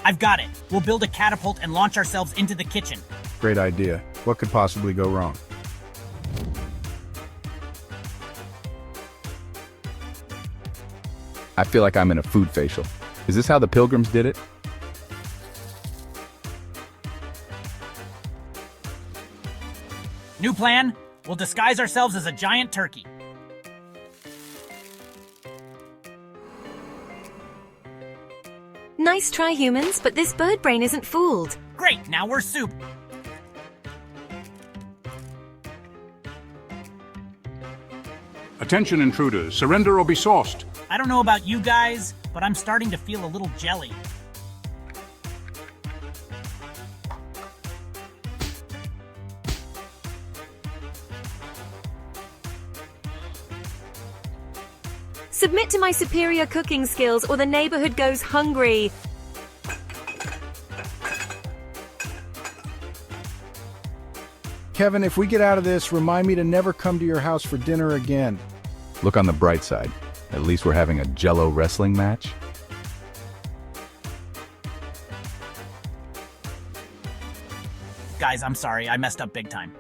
I've got it. We'll build a catapult and launch ourselves into the kitchen. Great idea. What could possibly go wrong? I feel like I'm in a food facial. Is this how the pilgrims did it? New plan? We'll disguise ourselves as a giant turkey. Nice try, humans, but this bird brain isn't fooled. Great, now we're soup. Attention intruders, surrender or be sauced. I don't know about you guys, but I'm starting to feel a little jelly. Submit to my superior cooking skills or the neighborhood goes hungry. Kevin, if we get out of this, remind me to never come to your house for dinner again. Look on the bright side. At least we're having a Jello wrestling match. Guys, I'm sorry, I messed up big time.